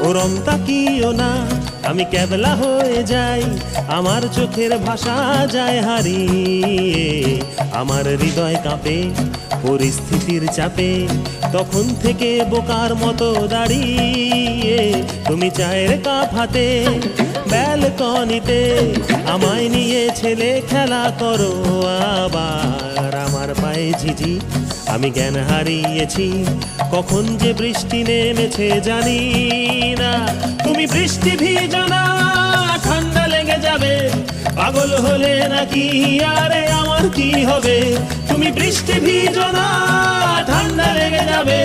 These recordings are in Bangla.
ওরম তাকিও না, আমি ক্যাবলা হয়ে যাই, আমার চোখের ভাষা যায় হারিয়ে। আমার হৃদয় কাঁপে পরিস্থিতির চাপে, তখন থেকে বোকার মতো দাঁড়িয়ে। তুমি চায়ের কাপ হাতে ব্যালকনিতে আমায় নিয়ে ছেলে খেলা করো আবার। আমার পায়ে ঝিঝি, আমি জ্ঞান হারিয়েছি, কখন যে বৃষ্টি নেমেছে জানি না। তুমি বৃষ্টি ভিজো না, ঠান্ডা লেগে যাবে, পাগল হলে নাকি আরে আমার কি হবে? তুমি বৃষ্টি ভিজো না, ঠান্ডা লেগে যাবে,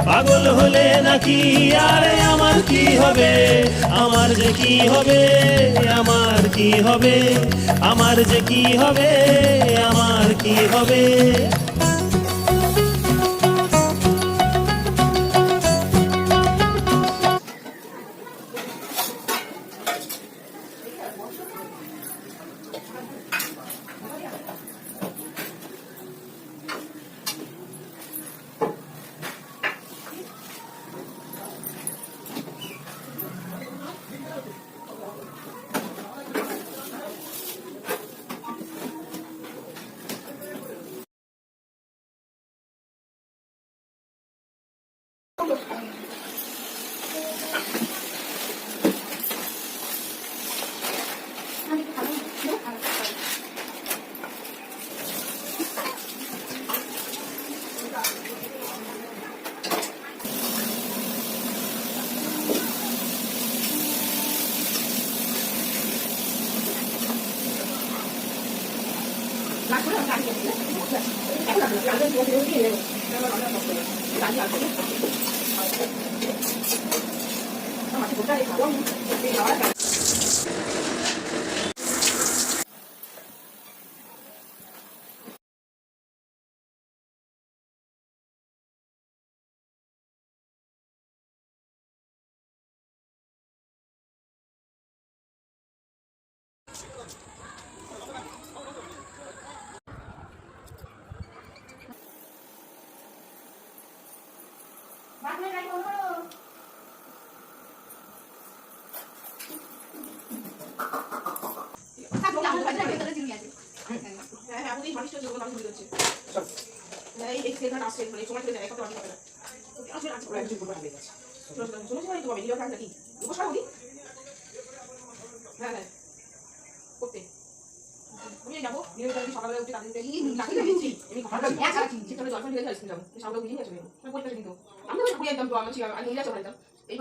পাগল হলে নাকি আরে আমার কি হবে? আমার যে কি হবে, আমার কি হবে, আমার যে কি হবে, আমার কি হবে?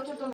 সকালে